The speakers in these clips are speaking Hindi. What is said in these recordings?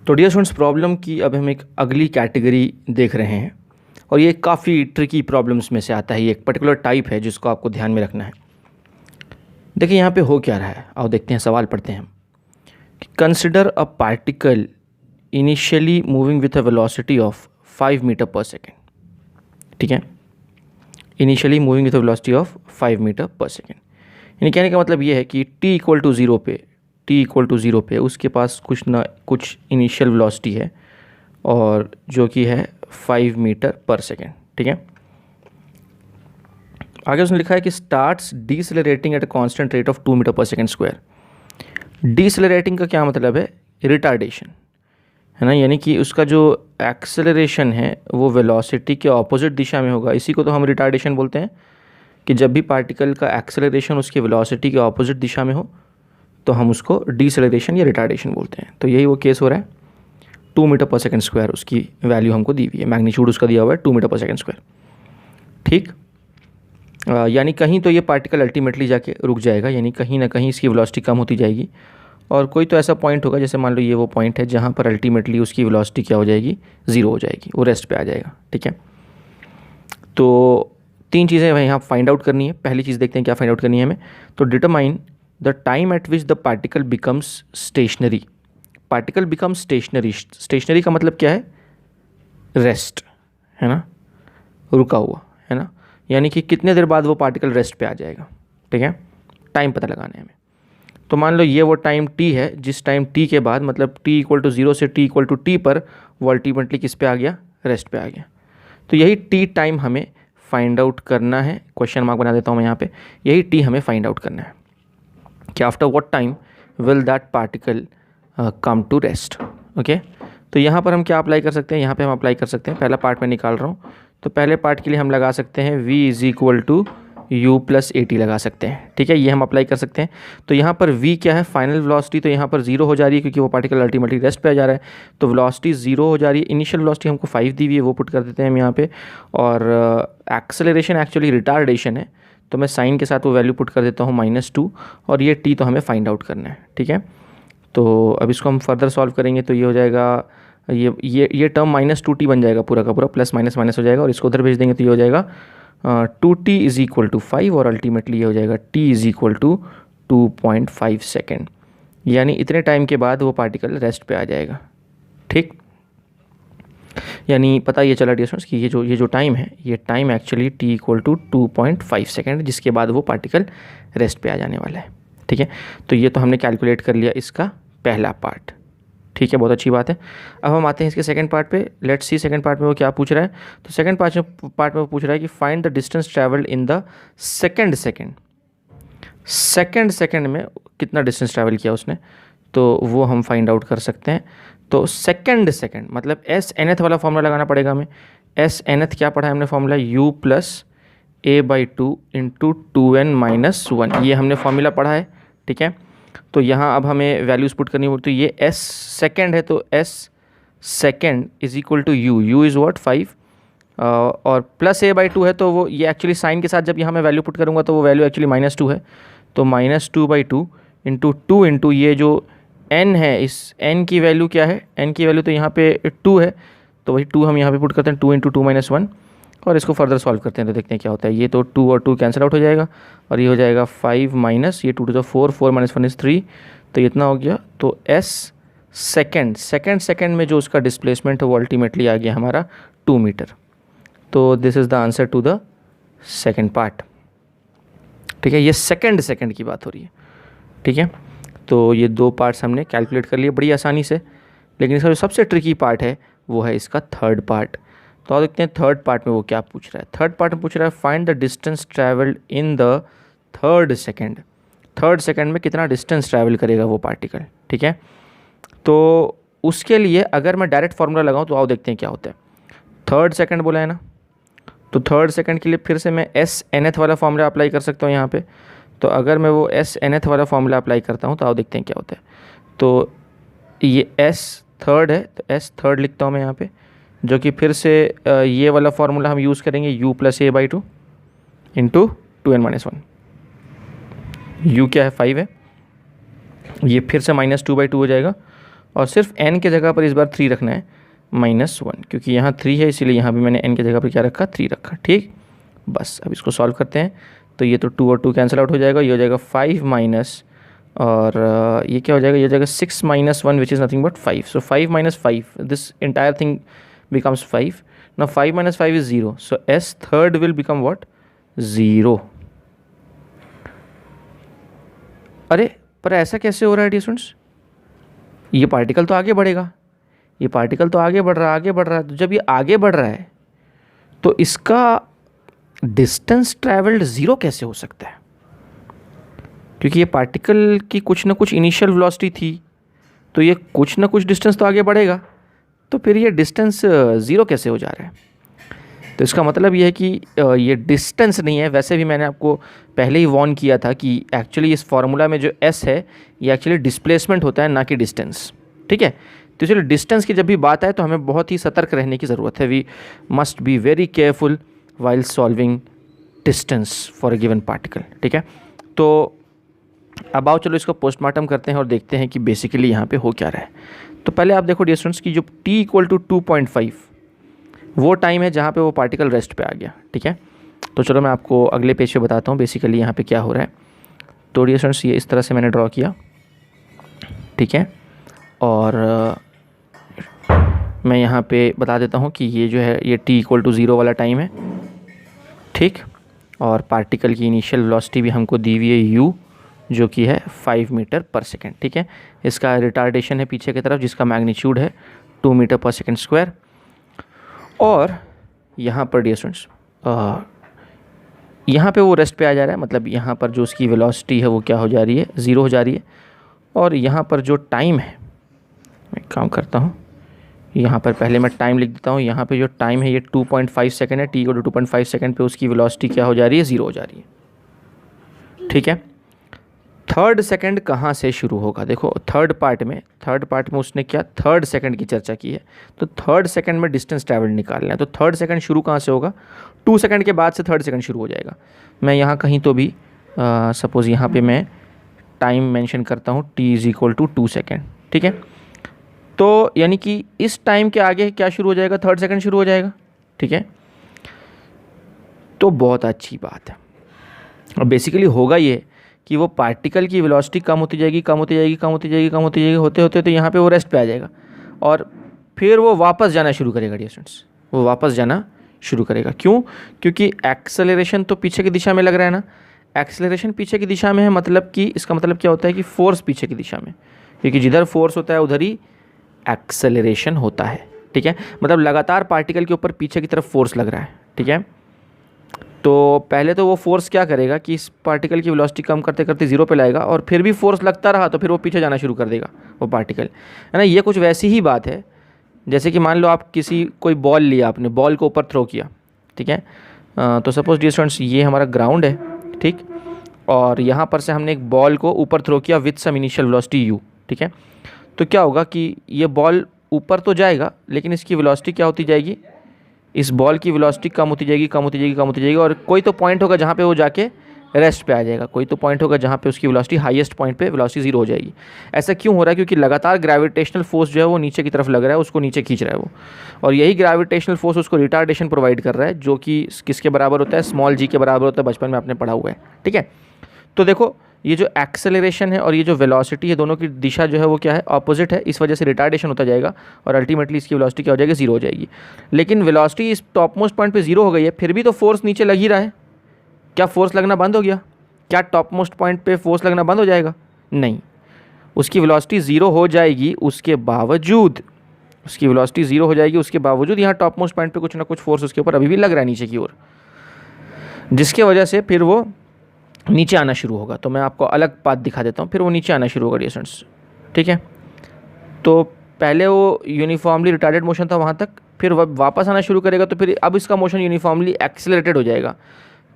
तो डियर स्टूडेंट्स, प्रॉब्लम की अब हम एक अगली कैटेगरी देख रहे हैं और ये काफ़ी ट्रिकी प्रॉब्लम्स में से आता है। ये एक पर्टिकुलर टाइप है जिसको आपको ध्यान में रखना है। देखिए यहाँ पे हो क्या रहा है, आओ देखते हैं, सवाल पढ़ते हैं हम। Consider a particle initially moving with a velocity of 5 metre per second. ठीक है, initially moving with a velocity of 5 metre per second. यानी कहने का मतलब ये है कि t इक्वल टू ज़ीरो पे उसके पास कुछ ना कुछ इनिशियल वेलोसिटी है और जो कि है 5 मीटर पर सेकेंड। ठीक है, आगे उसने लिखा है कि starts decelerating at a constant rate of 2 metre per second square. Decelerating का क्या मतलब है? रिटार्डेशन, है ना। यानी कि उसका जो एक्सेलरेशन है वो वेलोसिटी के ऑपोजिट दिशा में होगा। इसी को तो हम रिटार्डेशन बोलते हैं कि जब भी पार्टिकल का एक्सेलरेशन उसकी वेलोसिटी के ऑपोजिट दिशा में हो तो हम उसको डीसेलरेशन या रिटार्डेशन बोलते हैं। तो यही वो केस हो रहा है। 2 मीटर पर सेकेंड स्क्वायर उसकी वैल्यू हमको दी हुई है, मैग्नीट्यूड उसका दिया हुआ है 2 मीटर पर सेकेंड स्क्वायर। ठीक, यानी कहीं तो ये पार्टिकल अल्टीमेटली जाके रुक जाएगा, यानी कहीं ना कहीं इसकी वेलोसिटी कम होती जाएगी और कोई तो ऐसा पॉइंट होगा, जैसे मान लो ये वो पॉइंट है जहाँ पर अल्टीमेटली उसकी वेलोसिटी क्या हो जाएगी? 0 हो जाएगी, वो रेस्ट पे आ जाएगा। ठीक है, तो 3 चीज़ें यहाँ फाइंड आउट करनी है। पहली चीज़ देखते हैं क्या फाइंड आउट करनी है हमें। तो determine the time at which the particle becomes stationary. Particle becomes stationary, stationary का मतलब क्या है? रेस्ट, है ना, रुका हुआ, है ना। यानी कि कितने देर बाद वो पार्टिकल रेस्ट पे आ जाएगा। ठीक है, टाइम पता लगाना है हमें। तो मान लो ये वो टाइम t है, जिस टाइम t के बाद मतलब t इक्वल टू 0 से t इक्वल टू t पर वो अल्टीमेटली किस पे आ गया? रेस्ट पे आ गया। तो यही t टाइम हमें फाइंड आउट करना है। क्वेश्चन मार्क बना देता हूँ मैं यहाँ पे। यही t हमें फाइंड आउट करना है कि after what time will that particle come to rest. Okay, तो यहाँ पर हम क्या अप्लाई कर सकते हैं? यहाँ पे हम अप्लाई कर सकते हैं, पहला पार्ट में निकाल रहा हूँ। तो पहले पार्ट के लिए हम लगा सकते हैं v is equal to u plus A T लगा सकते हैं। ठीक है, ये हम अप्लाई कर सकते हैं। तो यहाँ पर v क्या है? Final velocity. तो यहाँ पर 0 हो जा रही है क्योंकि वो पार्टिकल अल्टीमेटली रेस्ट पे आ जा रहा है, तो वेलोसिटी 0 हो जा रही है। इनिशियल वेलोसिटी हमको 5 दी हुई है, वो पुट कर देते हैं हम यहाँ पे। और एक्सेलरेशन एक्चुअली रिटार्डेशन है, तो मैं साइन के साथ वो वैल्यू पुट कर देता हूँ -2, और ये t तो हमें फाइंड आउट करना है। ठीक है, तो अब इसको हम फर्दर सॉल्व करेंगे तो ये हो जाएगा, ये टर्म -2t बन जाएगा पूरा का पूरा, प्लस माइनस माइनस हो जाएगा और इसको उधर भेज देंगे तो ये हो जाएगा 2t इज इक्वल टू 5 और अल्टीमेटली ये हो जाएगा t is equal to 2.5 second. यानी इतने टाइम के बाद वो पार्टिकल रेस्ट पे आ जाएगा। ठीक, यानी पता ये चला डियर स्टूडेंट्स कि ये जो टाइम है, ये time actually t equal to 2.5 second, जिसके बाद वो पार्टिकल रेस्ट पे आ जाने वाला है। ठीक है, तो ये तो हमने कैलकुलेट कर लिया इसका पहला पार्ट। ठीक है, बहुत अच्छी बात है। अब हम आते हैं इसके सेकंड पार्ट पे। लेट्स सी सेकंड पार्ट में वो क्या पूछ रहा है। तो सेकंड पार्ट में वो पूछ रहा है कि find the distance travelled in the second second में कितना डिस्टेंस ट्रैवल किया उसने, तो वो हम फाइंड आउट कर सकते हैं। तो सेकंड मतलब एस nth वाला फॉर्मूला लगाना पड़ेगा हमें। एस nth क्या पढ़ा है हमने formula? u plus a/2 into 2n-1, ये हमने फॉर्मूला पढ़ा है। ठीक है, तो यहाँ अब हमें वैल्यूज़ पुट करनी होगी। तो ये s सेकेंड है, तो s second is equal to u is what 5 और प्लस a/2 है, तो वो ये एक्चुअली साइन के साथ जब यहाँ मैं वैल्यू पुट करूँगा तो वो वैल्यू एक्चुअली -2 है। तो -2/2 इंटू 2 इंटू ये जो n है, इस n की वैल्यू क्या है? n की वैल्यू तो यहाँ पे 2 है, तो वही 2 हम यहाँ पे पुट करते हैं, 2 इंटू 2 - 1, और इसको फर्दर सॉल्व करते हैं तो देखते हैं क्या होता है। ये तो 2 और 2 कैंसिल आउट हो जाएगा और ये हो जाएगा 5 माइनस ये 2 to the 4, 4 - 1 is 3, तो ये इतना हो गया। तो s सेकेंड में जो उसका डिस्प्लेसमेंट है वो अल्टीमेटली आ गया हमारा 2 मीटर। तो this is the answer to the second part. ठीक है, ये सेकेंड की बात हो रही है। ठीक है, तो ये 2 पार्ट्स हमने कैलकुलेट कर लिए बड़ी आसानी से, लेकिन इसका जो सबसे ट्रिकी पार्ट है वो है इसका थर्ड पार्ट। तो देखते हैं थर्ड पार्ट में वो क्या पूछ रहा है। थर्ड पार्ट में पूछ रहा है find the distance travelled in the third second में कितना डिस्टेंस ट्रैवल करेगा वो पार्टिकल। ठीक है, तो उसके लिए अगर मैं डायरेक्ट फार्मूला लगाऊं तो आओ देखते हैं क्या होता है। थर्ड सेकेंड बोला है ना, तो थर्ड सेकेंड के लिए फिर से मैं s nth वाला फार्मूला अप्लाई कर सकता हूँ यहाँ पे। तो अगर मैं वो s nth वाला फार्मूला अप्लाई करता हूँ तो आओ देखते हैं क्या होता है। तो ये s थर्ड है, तो s थर्ड लिखता हूँ मैं यहाँ पे, जो कि फिर से ये वाला फार्मूला हम यूज़ करेंगे u plus a/2 into 2n-1। u क्या है? 5 है, ये फिर से -2/2 हो जाएगा और सिर्फ n के जगह पर इस बार 3 रखना है -1, क्योंकि यहाँ 3 है इसीलिए यहाँ भी मैंने n की जगह पर क्या रखा, 3 रखा। ठीक, बस अब इसको सॉल्व करते हैं। तो ये तो 2 और 2 कैंसिल आउट हो जाएगा, ये हो जाएगा 5 माइनस, और ये क्या हो जाएगा, ये हो जाएगा 6 - 1 विच is nothing but 5। So 5 - 5, this entire thing becomes 5. Now 5 - 5 is 0. So S third will become what? 0. अरे पर ऐसा कैसे हो रहा है डियर स्टूडेंट्स? ये पार्टिकल तो आगे बढ़ेगा, ये पार्टिकल तो आगे बढ़ रहा है, आगे बढ़ रहा है। तो जब ये आगे बढ़ रहा है तो इसका डिस्टेंस ट्रैवल्ड 0 कैसे हो सकता है? क्योंकि ये पार्टिकल की कुछ ना कुछ इनिशियल वेलोसिटी थी, तो ये कुछ ना कुछ डिस्टेंस तो आगे बढ़ेगा, तो फिर ये डिस्टेंस 0 कैसे हो जा रहा है? तो इसका मतलब ये है कि ये डिस्टेंस नहीं है। वैसे भी मैंने आपको पहले ही वार्न किया था कि एक्चुअली इस फार्मूला में जो S है ये एक्चुअली डिस्प्लेसमेंट होता है, ना कि डिस्टेंस। ठीक है, तो इसलिए डिस्टेंस की जब भी बात आए तो हमें बहुत ही सतर्क रहने की ज़रूरत है। We must be very careful while solving distance for a given particle. ठीक है, तो अब आओ चलो इसको पोस्टमार्टम करते हैं और देखते हैं कि बेसिकली यहाँ पे हो क्या रहा है। तो पहले आप देखो डियर स्टूडेंट्स की जो t = 2.5 वो टाइम है जहाँ पे वो पार्टिकल रेस्ट पे आ गया। ठीक है, तो चलो मैं आपको अगले पेज पे बताता हूँ बेसिकली यहाँ पे क्या हो रहा है। तो डियर स्टूडेंट्स ये इस तरह से मैंने ड्रॉ किया। ठीक है, और मैं यहाँ पे बता देता हूँ कि ये जो है ये t = 0 वाला टाइम है। ठीक, और पार्टिकल की इनिशियल वेलोसिटी भी हमको दी हुई है u, जो कि है 5 मीटर पर सेकेंड। ठीक है, इसका रिटार्डेशन है पीछे की तरफ जिसका मैग्नीट्यूड है 2 मीटर पर सेकेंड स्क्वायर। और यहाँ पर डियर स्टूडेंट्स यहाँ पे वो रेस्ट पे आ जा रहा है, मतलब यहाँ पर जो उसकी वेलोसिटी है वो क्या हो जा रही है, 0 हो जा रही है। और यहाँ पर जो टाइम है, मैं काम करता हूँ, यहाँ पर पहले मैं टाइम लिख देता हूँ। यहाँ पे जो टाइम है ये 2.5 सेकेंड है। t = 2.5 सेकेंड पे उसकी वेलोसिटी क्या हो जा रही है, 0 हो जा रही है। ठीक है, थर्ड सेकंड कहाँ से शुरू होगा? देखो थर्ड पार्ट में उसने क्या थर्ड सेकंड की चर्चा की है। तो थर्ड सेकंड में डिस्टेंस ट्रैवल निकालना है, तो थर्ड सेकंड शुरू कहाँ से होगा? 2 सेकंड के बाद से थर्ड सेकंड शुरू हो जाएगा। मैं यहाँ कहीं तो भी सपोज़ यहाँ पे मैं टाइम मेंशन करता हूँ t = 2 सेकंड। ठीक है, तो यानी कि इस टाइम के आगे क्या शुरू हो जाएगा, थर्ड सेकंड शुरू हो जाएगा। ठीक है, तो बहुत अच्छी बात है। और बेसिकली होगा ये कि वो पार्टिकल की वेलोसिटी कम होती जाएगी, होते होते तो यहाँ पे वो रेस्ट पे आ जाएगा और फिर वो वापस जाना शुरू करेगा डियर स्टूडेंट्स, वो वापस जाना शुरू करेगा। क्यों? क्योंकि एक्सेलरेशन तो पीछे की दिशा में लग रहा है ना। एक्सेलरेशन पीछे की दिशा में है, मतलब कि इसका मतलब क्या होता है कि फोर्स पीछे की दिशा में, क्योंकि जिधर फोर्स होता है उधर ही एक्सेलरेशन होता है। ठीक है, मतलब लगातार पार्टिकल के ऊपर पीछे की तरफ फोर्स लग रहा है। ठीक है, तो पहले तो वो फोर्स क्या करेगा कि इस पार्टिकल की वेलोसिटी कम करते करते 0 पे लाएगा, और फिर भी फोर्स लगता रहा तो फिर वो पीछे जाना शुरू कर देगा वो पार्टिकल, है ना। ये कुछ वैसी ही बात है जैसे कि मान लो आप कोई बॉल लिया, आपने बॉल को ऊपर थ्रो किया। ठीक है, तो सपोज डियर स्टूडेंट्स ये हमारा ग्राउंड है। ठीक, और यहाँ पर से हमने एक बॉल को ऊपर थ्रो किया with some initial velocity u। ठीक है, तो क्या होगा कि ये बॉल ऊपर तो जाएगा लेकिन इसकी वेलोसिटी क्या होती जाएगी, इस बॉल की वेलोसिटी कम होती जाएगी, और कोई तो पॉइंट होगा जहाँ पे वो जाके रेस्ट पे आ जाएगा, कोई तो पॉइंट होगा जहाँ पे उसकी वेलोसिटी हाईएस्ट पॉइंट पे वेलोसिटी 0 हो जाएगी। ऐसा क्यों हो रहा है? क्योंकि लगातार ग्रेविटेशनल फोर्स जो है वो नीचे की तरफ लग रहा है, उसको नीचे खींच रहा है वो, और यही ग्रेविटेशनल फोर्स उसको रिटार्डेशन प्रोवाइड कर रहा है, जो कि किसके बराबर होता है, स्मॉल g के बराबर होता है। बचपन में आपने पढ़ा हुआ है। ठीक है, तो देखो ये जो एक्सेलरेशन है और ये जो वेलोसिटी है, दोनों की दिशा जो है वो क्या है, ऑपोजिट है। इस वजह से रिटार्डेशन होता जाएगा और अल्टीमेटली इसकी वेलोसिटी क्या हो जाएगी, 0 हो जाएगी। लेकिन वेलोसिटी इस टॉप मोस्ट पॉइंट पे 0 हो गई है, फिर भी तो फोर्स नीचे लग ही रहा है। क्या फोर्स लगना बंद हो गया? क्या टॉप मोस्ट पॉइंट पे फोर्स लगना बंद हो जाएगा? नहीं, उसकी वेलोसिटी 0 हो जाएगी, उसके बावजूद उसकी वेलोसिटी 0 हो जाएगी, उसके बावजूद यहाँ टॉप मोस्ट पॉइंट पे कुछ ना कुछ फोर्स उसके ऊपर अभी भी लग रहा है नीचे की ओर, जिसके वजह से फिर वो नीचे आना शुरू होगा। तो मैं आपको अलग पाथ दिखा देता हूँ, फिर वो नीचे आना शुरू होगा डियर स्टूडेंट्स। ठीक है, तो पहले वो यूनिफॉर्मली रिटार्डेड मोशन था वहाँ तक, फिर वापस आना शुरू करेगा, तो फिर अब इसका मोशन यूनिफॉर्मली एक्सेलरेटेड हो जाएगा।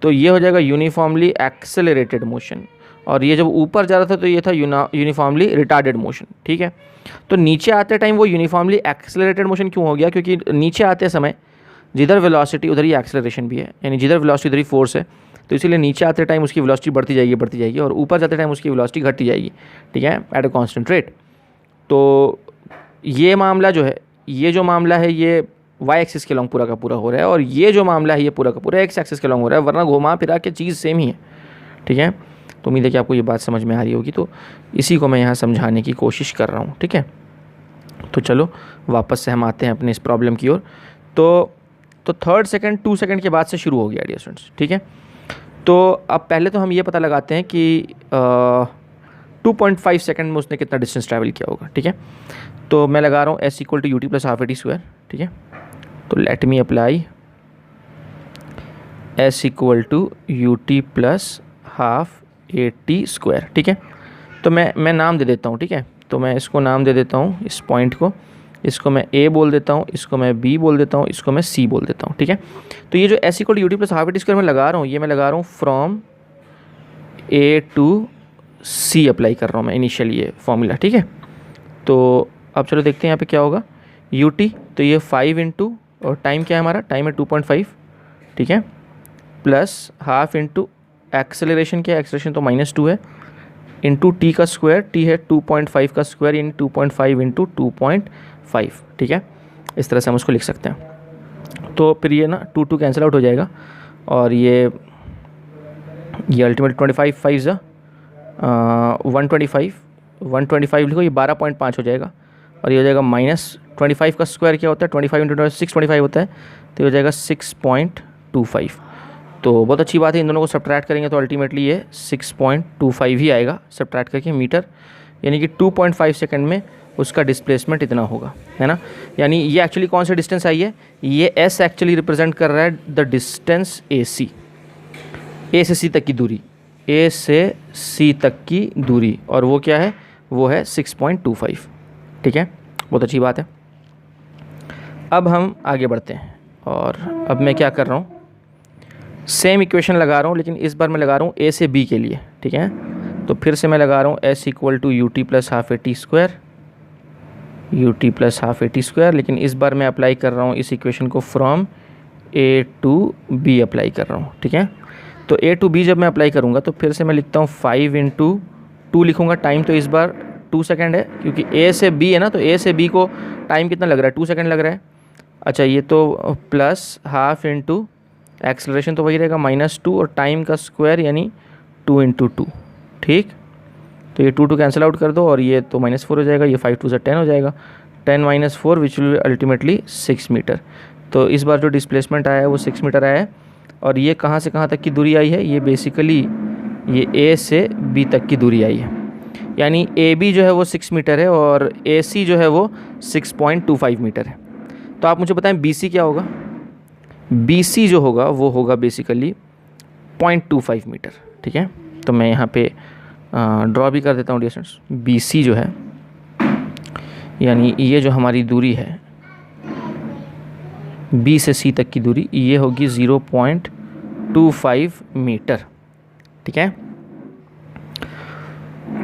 तो ये हो जाएगा यूनिफॉर्मली एक्सेलरेटेड मोशन, और ये जब ऊपर जा रहा था तो ये था यूनिफॉर्मली रिटार्डेड मोशन। ठीक है, तो नीचे आते टाइम वो यूनिफॉर्मली एक्सेलरेटेड मोशन क्यों हो गया? क्योंकि नीचे आते समय जिधर वेलोसिटी उधर ही एक्सेलरेशन भी है, यानी जिधर वेलोसिटी उधर ही फोर्स है, तो इसीलिए नीचे आते टाइम उसकी वेलोसिटी बढ़ती जाएगी, और ऊपर जाते टाइम उसकी वेलोसिटी घटती जाएगी। ठीक है, एट अ कांस्टेंट रेट। तो ये मामला जो है, ये जो मामला है ये वाई एक्सिस के लॉन्ग पूरा का पूरा हो रहा है, और ये जो मामला है ये पूरा का पूरा एक्स एक्सिस के लॉन्ग हो रहा है, वरना घुमा फिरा के चीज़ सेम ही है। ठीक है, तो उम्मीद है कि आपको ये बात समझ में आ रही होगी। तो इसी को मैं यहाँ समझाने की कोशिश कर रहा हूँ। ठीक है, तो चलो वापस से हम आते हैं अपने इस प्रॉब्लम की ओर। तो थर्ड सेकंड 2 सेकंड के बाद से शुरू हो गया डियर स्टूडेंट्स। ठीक है, तो अब पहले तो हम ये पता लगाते हैं कि 2.5 सेकंड में उसने कितना डिस्टेंस ट्रैवल किया होगा। ठीक है, तो मैं लगा रहा हूँ s equal to U T plus half A T square. ठीक है, तो let me apply s equal to U T plus half A T square. ठीक है, तो मैं नाम दे देता हूँ। ठीक है, तो मैं इसको नाम दे देता हूँ, इस पॉइंट को, इसको मैं a बोल देता हूँ, इसको मैं b बोल देता हूँ, इसको मैं c बोल देता हूँ। ठीक है, तो ये जो s equal to U T plus half A T square मैं लगा रहा हूँ, ये मैं लगा रहा हूँ from a to c apply कर रहा हूँ मैं इनिशियल ये फॉर्मूला। ठीक है, तो अब चलो देखते हैं यहाँ पे क्या होगा। यू टी, तो ये 5 इंटू, और टाइम क्या है हमारा, टाइम है 2.5। ठीक है, प्लस हाफ इंटू एक्सेलरेशन क्या है, एक्सेलरेशन तो -2 है, इंटू टी का स्क्वायर, टी है 2.5 का स्क्वायर, यानी 2.5 इंटू 2.5। ठीक है, इस तरह से हम उसको लिख सकते हैं। तो फिर ये ना 2 कैंसिल आउट हो जाएगा, और ये अल्टीमेट 25 5 ज़ा 125 लिखो, ये 12.5 हो जाएगा, और ये हो जाएगा -25 का स्क्वायर क्या होता है, 25 इंटू 625 होता है, तो ये हो जाएगा 6.25। तो बहुत अच्छी बात है, इन दोनों को सब्ट्रैक्ट करेंगे तो अल्टीमेटली ये 6.25 ही आएगा सब्ट्रैक्ट करके मीटर, यानी कि 2.5 सेकंड में उसका डिस्प्लेसमेंट इतना होगा, है ना। यानी ये एक्चुअली कौन सा डिस्टेंस आई है, ये s एक्चुअली रिप्रेजेंट कर रहा है द डिस्टेंस AC, A से C तक की दूरी, A से C तक की दूरी, और वो क्या है, वो है 6.25। ठीक है, बहुत अच्छी बात है। अब हम आगे बढ़ते हैं, और अब मैं क्या कर रहा हूँ, सेम इक्वेशन लगा रहा हूँ, लेकिन इस बार मैं लगा रहा हूँ A से B के लिए। ठीक है, तो फिर से मैं लगा रहा हूँ s equal to U T plus half A T square, U T plus half A T square, लेकिन इस बार मैं अप्लाई कर रहा हूँ इस इक्वेशन को from A to B apply कर रहा हूँ। ठीक है, तो A टू B जब मैं अप्लाई करूँगा तो फिर से मैं लिखता हूँ 5 इंटू 2 लिखूँगा, टाइम तो इस बार 2 सेकंड है, क्योंकि A से B है ना, तो A से B को टाइम कितना लग रहा है, 2 सेकंड लग रहा है। अच्छा, ये तो प्लस हाफ इंटू एक्सेलरेशन तो वही रहेगा -2, और टाइम का स्क्वायर यानी 2 इंटू 2। ठीक, तो ये 2 कैंसिल आउट कर दो, और ये तो -4 हो जाएगा, ये 5 2 से 10 हो जाएगा, 10 - 4 विच विल अल्टीमेटली 6 मीटर। तो इस बार जो डिस्प्लेसमेंट आया है वो 6 मीटर आया है, और ये कहाँ से कहाँ तक की दूरी आई है, ये बेसिकली ये A से B तक की दूरी आई है, यानी AB जो है वो 6 मीटर है, और AC जो है वो 6.25 मीटर है। तो आप मुझे बताएं BC क्या होगा। BC जो होगा वो होगा बेसिकली 0.25 मीटर। ठीक है, तो मैं यहाँ पे ड्रॉ भी कर देता हूँ डिस्टेंस। BC जो है, यानी ये जो हमारी दूरी है B से C तक की दूरी, ये होगी 0.25 मीटर। ठीक है,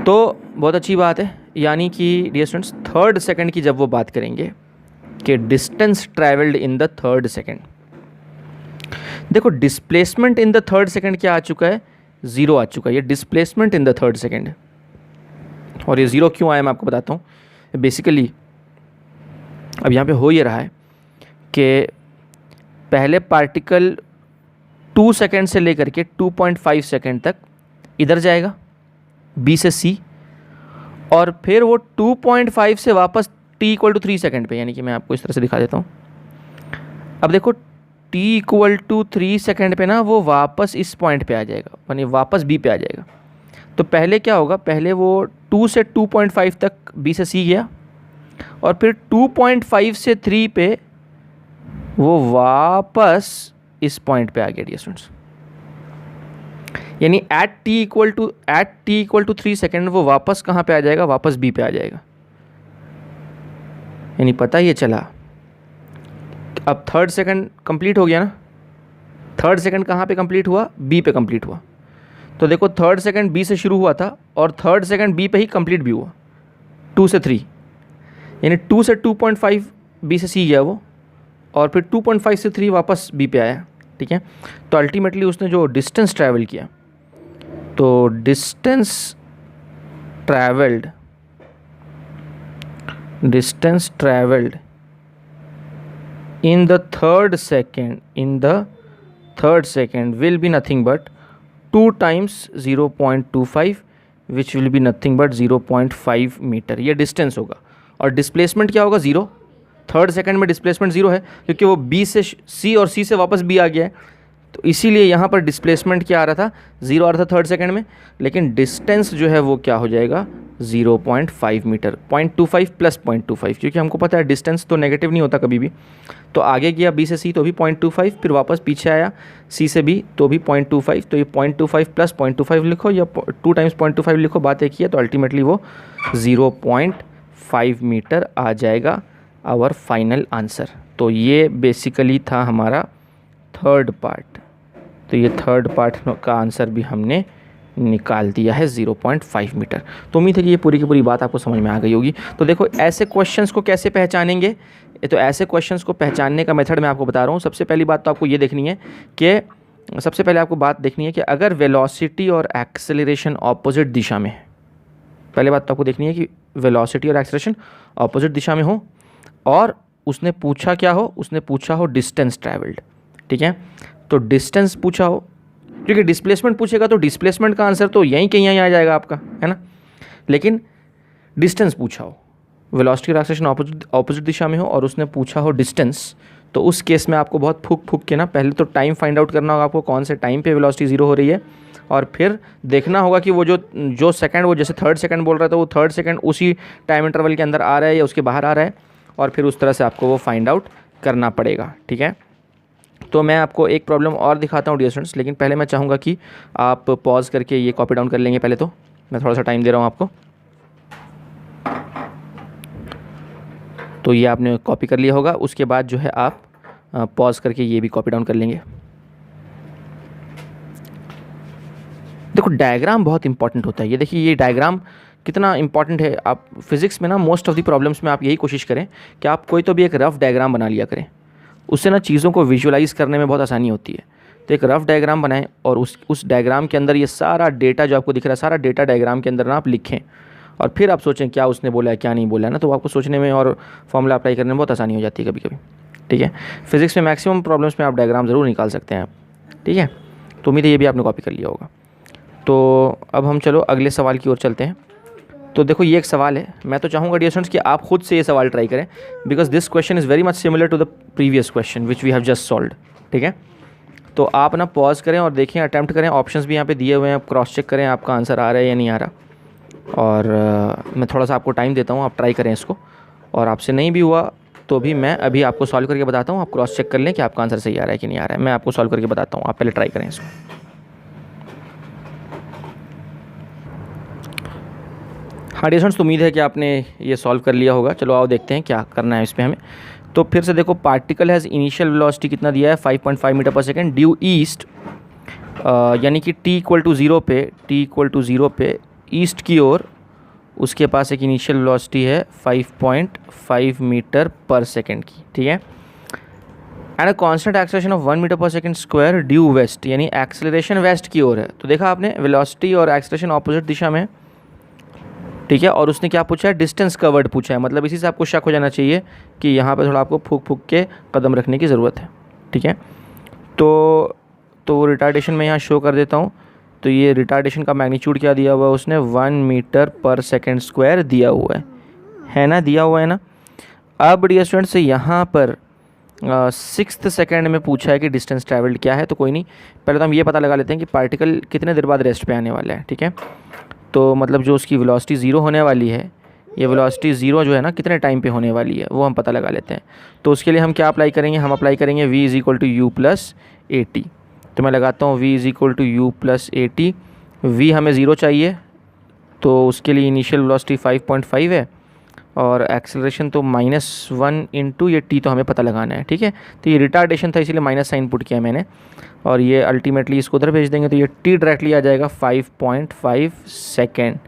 तो बहुत अच्छी बात है, यानी कि डियर स्टूडेंट्स थर्ड सेकंड की जब वो बात करेंगे कि distance travelled in the third second, देखो displacement in the third second क्या आ चुका है, 0 आ चुका है, ये displacement in the third second. और ये 0 क्यों आया मैं आपको बताता हूँ। बेसिकली अब यहाँ पे हो ये रहा है कि पहले पार्टिकल 2 सेकंड से लेकर के 2.5 सेकंड तक इधर जाएगा B से C, और फिर वो 2.5 से वापस t इक्वल टू 3 सेकंड पे, यानी कि मैं आपको इस तरह से दिखा देता हूँ। अब देखो t इक्वल टू 3 सेकंड पे ना वो वापस इस पॉइंट पे आ जाएगा, यानी वापस B पे आ जाएगा। तो पहले क्या होगा, पहले वो 2 से 2.5 तक B से C गया, और फिर 2.5 से 3 पे वो वापस इस पॉइंट पे आ गया डियर स्टूडेंट्स, यानी at t equal to 3 second वो वापस कहाँ पे आ जाएगा, वापस B पे आ जाएगा। यानी पता ये चला, अब थर्ड सेकंड कंप्लीट हो गया ना, थर्ड सेकंड कहाँ पे कंप्लीट हुआ, B पे कंप्लीट हुआ। तो देखो थर्ड सेकंड B से शुरू हुआ था, और थर्ड सेकंड B पे ही कंप्लीट भी हुआ 2 से 3, यानी 2 से 2.5 B से C गया वो, और फिर 2.5 से 3 वापस B पे आया। ठीक है, तो अल्टीमेटली उसने जो डिस्टेंस ट्रैवल किया, तो distance travelled distance traveled in the third second will be nothing but 2 times 0.25 which will be nothing but 0.5 metre, ये डिस्टेंस होगा। और डिस्प्लेसमेंट क्या होगा? 0। थर्ड सेकंड में डिस्प्लेसमेंट 0 है क्योंकि वो बी से सी और सी से वापस बी आ गया है, तो इसीलिए यहाँ पर डिस्प्लेसमेंट क्या आ रहा था? 0 आ रहा था थर्ड सेकंड में, लेकिन डिस्टेंस जो है वो क्या हो जाएगा? 0.5 मीटर, 0.25 प्लस 0.25, क्योंकि हमको पता है डिस्टेंस तो नेगेटिव नहीं होता कभी भी। तो आगे गया बी से सी तो भी 0.25, फिर वापस पीछे आया सी से बी तो भी 0.25, तो ये 0.25 प्लस 0.25 लिखो या 2 टाइम्स 0.25 लिखो, बात एक ही है। तो अल्टीमेटली वो 0.5 मीटर आ जाएगा आवर फाइनल आंसर। तो ये बेसिकली था हमारा थर्ड पार्ट। तो ये थर्ड पार्ट का आंसर भी हमने निकाल दिया है 0.5 मीटर। तो उम्मीद है कि ये पूरी की पूरी बात आपको समझ में आ गई होगी। तो देखो ऐसे क्वेश्चंस को कैसे पहचानेंगे, तो ऐसे क्वेश्चंस को पहचानने का मेथड मैं आपको बता रहा हूँ। सबसे पहली बात तो आपको ये देखनी है कि सबसे पहले आपको बात देखनी है कि अगर वेलोसिटी और एक्सेलरेशन ऑपोजिट दिशा में है, पहले बात तो आपको देखनी है कि वेलोसिटी और एक्सेलरेशन ऑपोजिट दिशा में हो, और उसने पूछा क्या हो? उसने पूछा हो डिस्टेंस ट्रैवल्ड, ठीक है। तो डिस्टेंस पूछा हो, क्योंकि डिस्प्लेसमेंट पूछेगा तो डिस्प्लेसमेंट का आंसर तो यहीं कहीं आ जाएगा आपका, है ना। लेकिन डिस्टेंस पूछा हो, वेलोसिटी और एक्सेलरेशन ऑपोजिट दिशा में हो और उसने पूछा हो डिस्टेंस, तो उस केस में आपको बहुत फूक के ना पहले तो टाइम फाइंड आउट करना होगा आपको, कौन से टाइम पे वेलोसिटी 0 हो रही है, और फिर देखना होगा कि वो जो सेकंड, वो जैसे थर्ड सेकंड बोल रहा था, वो थर्ड सेकंड उसी टाइम इंटरवल के अंदर आ रहा है या उसके बाहर आ रहा है, और फिर उस तरह से आपको वो फाइंड आउट करना पड़ेगा, ठीक है। तो मैं आपको एक प्रॉब्लम और दिखाता हूँ डियर स्टूडेंट्स, लेकिन पहले मैं चाहूँगा कि आप पॉज करके ये कॉपी डाउन कर लेंगे। पहले तो मैं थोड़ा सा टाइम दे रहा हूँ आपको। तो ये आपने कॉपी कर लिया होगा, उसके बाद जो है आप पॉज करके ये भी कॉपी डाउन कर लेंगे। देखो डायग्राम बहुत इंपॉर्टेंट होता है। ये देखिए ये डायग्राम कितना इंपॉर्टेंट है। आप फिज़िक्स में ना मोस्ट ऑफ द प्रॉब्लम्स में आप यही कोशिश करें कि आप कोई तो भी एक रफ़ डायग्राम बना लिया करें, उससे ना चीज़ों को विजुअलाइज करने में बहुत आसानी होती है। तो एक रफ़ डायग्राम बनाएं और उस डायग्राम के अंदर ये सारा डेटा जो आपको दिख रहा है, सारा डेटा डायग्राम के अंदर ना आप लिखें, और फिर आप सोचें क्या उसने बोला है क्या नहीं बोला है ना, तो आपको सोचने में और फॉर्मूला अप्लाई करने में बहुत आसानी हो जाती है कभी कभी, ठीक है। फिज़िक्स में मैक्सिमम प्रॉब्लम्स में आप डायग्राम ज़रूर निकाल सकते हैं आप, ठीक है। तो उम्मीद है ये भी आपने कॉपी कर लिया होगा। तो अब हम चलो अगले सवाल की ओर चलते हैं। तो देखो ये एक सवाल है, मैं तो चाहूँगा डियर स्टूडेंट्स कि आप खुद से ये सवाल ट्राई करें, because this question is very much similar to the previous question which we have just solved, ठीक है। तो आप ना पॉज करें और देखें, अटैम्प्ट करें, ऑप्शंस भी यहाँ पे दिए हुए हैं, आप क्रॉस चेक करें आपका आंसर आ रहा है या नहीं आ रहा। और मैं थोड़ा सा आपको टाइम देता हूँ, आप ट्राई करें इसको, और आपसे नहीं भी हुआ तो भी मैं अभी आपको सॉल्व करके बताता हूँ, आप क्रॉस चेक कर लें कि आपका आंसर सही आ रहा है कि नहीं आ रहा है। मैं आपको सॉल्व करके बताता हूँ, आप पहले ट्राई करें इसको। हाँ डियर स्टूडेंट्स, तो उम्मीद है कि आपने ये सॉल्व कर लिया होगा। चलो आओ देखते हैं क्या करना है इस पर हमें। तो फिर से देखो, पार्टिकल हैज़ इनिशियल वेलोसिटी कितना दिया है? 5.5 metre per second due east, यानी कि t = 0 पे ईस्ट की ओर उसके पास एक इनिशियल वेलोसिटी है 5.5 मीटर पर सेकेंड की, ठीक है। And a constant acceleration of 1 metre per second square due west, यानी एक्सेलरेशन वेस्ट की ओर है। तो देखा आपने वेलोसिटी और एक्सेलरेशन ऑपोजिट दिशा में, ठीक है। और उसने क्या पूछा है? डिस्टेंस कवर्ड पूछा है, मतलब इसी से आपको शक हो जाना चाहिए कि यहाँ पे थोड़ा आपको फूक के कदम रखने की ज़रूरत है, ठीक है। तो रिटार्डेशन में यहाँ शो कर देता हूँ। तो ये रिटार्डेशन का मैग्नीट्यूड क्या दिया हुआ है उसने? 1 मीटर पर सेकेंड स्क्वायर दिया हुआ है ना, दिया हुआ है ना। अब डियर स्टूडेंट से यहाँ पर 6th सेकेंड में पूछा है कि डिस्टेंस ट्रैवल्ड क्या है। तो कोई नहीं, पहले तो हम ये पता लगा लेते हैं कि पार्टिकल कितने देर बाद रेस्ट पे आने वाला है, ठीक है। तो मतलब जो उसकी वेलोसिटी 0 होने वाली है, ये वेलोसिटी 0 जो है ना कितने टाइम पे होने वाली है वो हम पता लगा लेते हैं। तो उसके लिए हम क्या अप्लाई करेंगे? हम अप्लाई करेंगे v = u + at। तो मैं लगाता हूँ v = u + at। v हमें 0 चाहिए, तो उसके लिए इनिशियल वेलोसिटी 5.5 है, और एक्सेलरेशन तो -1 × ये t तो हमें पता लगाना है, ठीक है। तो ये रिटार्डेशन था इसीलिए माइनस साइन पुट किया मैंने, और ये अल्टीमेटली इसको उधर भेज देंगे तो ये t डायरेक्टली आ जाएगा 5.5 सेकेंड,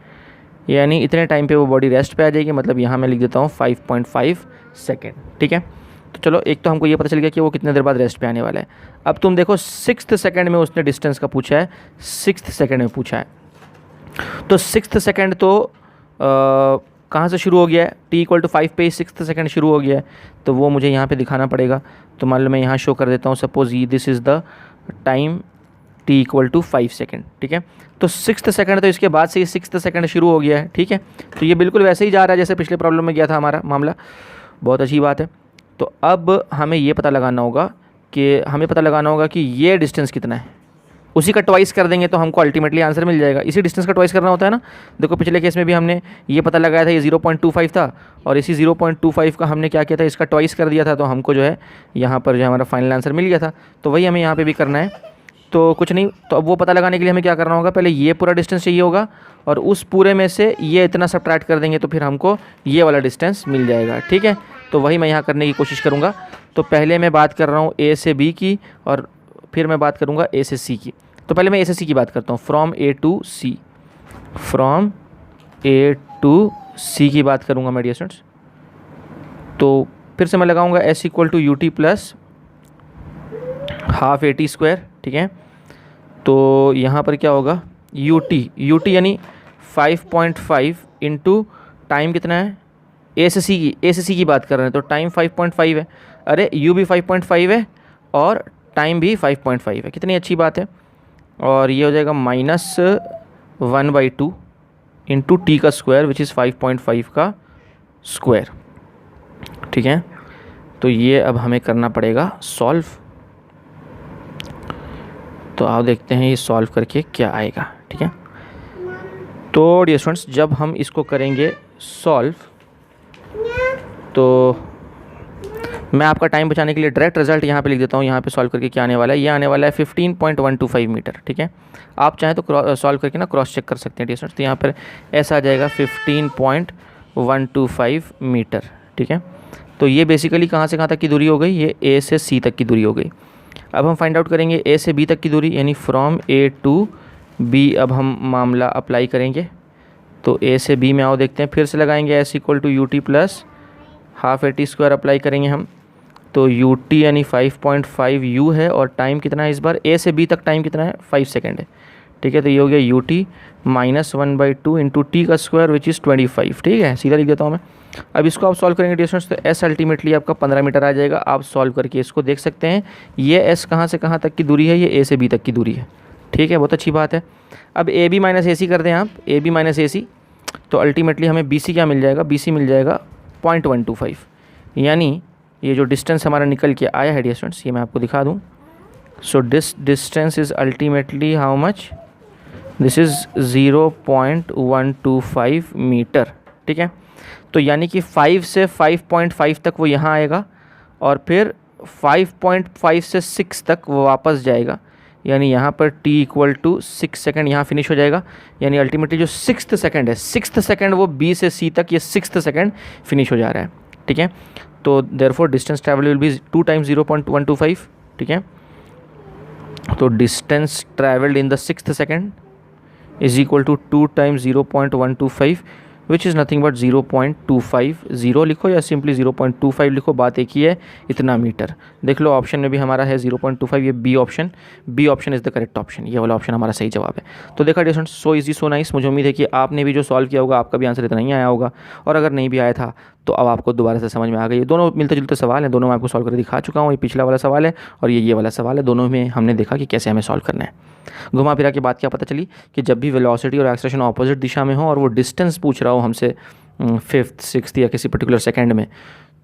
यानी इतने टाइम पे वो बॉडी रेस्ट पे आ जाएगी। मतलब यहाँ मैं लिख देता हूँ 5.5 सेकेंड, ठीक है। तो चलो एक तो हमको ये पता चल गया कि वो कितने देर बाद रेस्ट पे आने वाला है। अब तुम देखो 6th सेकेंड में उसने डिस्टेंस का पूछा है, 6th सेकेंड में पूछा है। तो 6th सेकेंड तो कहाँ से शुरू हो गया है, t इक्वल टू 5 पे 6th सेकंड शुरू हो गया है, तो वो मुझे यहाँ पे दिखाना पड़ेगा। तो मान लो मैं यहाँ शो कर देता हूँ, suppose this is the time t equal to 5 second, ठीक है। तो 6th सेकंड, तो इसके बाद से ये 6th सेकंड शुरू हो गया है, ठीक है। तो ये बिल्कुल वैसे ही जा रहा है जैसे पिछले प्रॉब्लम में गया था हमारा मामला। बहुत अच्छी बात है। तो अब हमें ये पता लगाना होगा कि ये डिस्टेंस कितना है, उसी का ट्वाइस कर देंगे तो हमको अल्टीमेटली आंसर मिल जाएगा। इसी डिस्टेंस का ट्वाइस करना होता है ना। देखो पिछले केस में भी हमने ये पता लगाया था, ये 0.25 था, और इसी 0.25 का हमने क्या किया था, इसका ट्वाइस कर दिया था, तो हमको जो है यहाँ पर जो हमारा फाइनल आंसर मिल गया था। तो वही हमें यहाँ पे भी करना है। तो कुछ नहीं, तो अब वो पता लगाने के लिए हमें क्या करना होगा, पहले ये पूरा डिस्टेंस चाहिए होगा और उस पूरे में से ये इतना सब्ट्रैक्ट कर देंगे तो फिर हमको ये वाला डिस्टेंस मिल जाएगा, ठीक है। तो वही मैं यहाँ करने की कोशिश करूँगा। तो पहले मैं बात कर रहा हूँ ए से बी की और फिर मैं बात करूँगा ए से सी की। तो पहले मैं ए से सी की बात करता हूँ, फ्रॉम ए टू सी की बात करूँगा मैं डियर स्टूडेंट्स। तो फिर से मैं लगाऊँगा S equal to U T plus half AT square, ठीक है। तो यहाँ पर क्या होगा, यू टी यानी 5.5 इंटू टाइम कितना है, ए से सी की बात कर रहे हैं तो टाइम 5.5 है, अरे यू भी 5.5 है और टाइम भी 5.5 है, कितनी अच्छी बात है। और ये हो जाएगा -1/2 इंटू टी का स्क्वायर विच इज़ 5.5 का स्क्वायर, ठीक है। तो ये अब हमें करना पड़ेगा सॉल्व। तो आओ देखते हैं ये सॉल्व करके क्या आएगा, ठीक है। तो डियर स्टूडेंट्स, जब हम इसको करेंगे सॉल्व तो मैं आपका टाइम बचाने के लिए डायरेक्ट रिजल्ट यहाँ पे लिख देता हूँ। यहाँ पे सॉल्व करके क्या आने वाला है, ये आने वाला है 15.125 मीटर, ठीक है। आप चाहें तो सॉल्व करके ना क्रॉस चेक कर सकते हैं डियर स्टूडेंट्स। तो यहाँ पर ऐसा आ जाएगा 15.125 मीटर, ठीक है। तो ये बेसिकली कहाँ से कहाँ तक की दूरी हो गई, ये ए से सी तक की दूरी हो गई। अब हम फाइंड आउट करेंगे ए से बी तक की दूरी, यानी फ्रॉम ए टू बी। अब हम मामला अप्लाई करेंगे। तो ए से बी में आओ देखते हैं, फिर से लगाएंगे S equal to U T plus half AT square apply करेंगे हम। तो यू टी यानी 5.5 यू है और टाइम कितना है इस बार, ए से बी तक टाइम कितना है, 5 सेकेंड है, ठीक है। तो ये हो गया यू टी -1/2 इंटू टी का स्क्वायर विच इज़ 25, ठीक है। सीधा लिख देता हूँ मैं। अब इसको आप सॉल्व करेंगे डिस्टेंस, तो एस अल्टीमेटली आपका 15 मीटर आ जाएगा। आप सॉल्व करके इसको देख सकते हैं, ये एस कहाँ से कहाँ तक की दूरी है, ये ए से बी तक की दूरी है, ठीक है। बहुत अच्छी बात है। अब ए बी माइनस ए सी कर दें आप, ए बी माइनस ए सी, तो अल्टीमेटली हमें बी सी क्या मिल जाएगा, बी सी मिल जाएगा 0.125, यानी ये जो डिस्टेंस हमारा निकल के आया है डियर स्टूडेंट्स, ये मैं आपको दिखा दूँ। So this distance is ultimately how much, this is 0.125 metre, ठीक है। तो यानी कि 5 से 5.5 तक वो यहाँ आएगा और फिर 5.5 से 6 तक वो वापस जाएगा, यानी यहाँ पर t इक्वल टू 6 सेकेंड यहाँ फिनिश हो जाएगा। यानी अल्टीमेटली जो 6th सेकेंड है, 6th सेकेंड वो B से C तक ये 6th सेकेंड फिनिश हो जा रहा है, ठीक है। तो therefore distance travel will be 2 times 0.125, ठीक है। तो distance travelled in the 6th second is equal to 2 times 0.125 which is nothing but 0.250 लिखो या सिंपली 0.25 लिखो, बात एक ही है, इतना मीटर। देख लो ऑप्शन में भी हमारा है 0.25, ये B option is the correct option, ये वाला ऑप्शन हमारा सही जवाब है। तो देखा dear students, so easy so nice. मुझे उम्मीद है कि आपने भी जो सॉल्व किया होगा आपका भी आंसर इतना ही आया होगा, और अगर नहीं भी आया था तो अब आपको दोबारा से समझ में आ गई। दोनों मिलते जुलते सवाल हैं, दोनों मैं आपको सॉल्व करके दिखा चुका हूँ। ये पिछला वाला सवाल है और ये वाला सवाल है, दोनों में हमने देखा कि कैसे हमें सॉल्व करना है। घुमा फिरा के बात क्या पता चली कि जब भी वेलोसिटी और एक्सेलरेशन ऑपोजिट दिशा में हो और वो डिस्टेंस पूछ रहा हो हमसे 5th 6th या किसी पर्टिकुलर सेकंड में,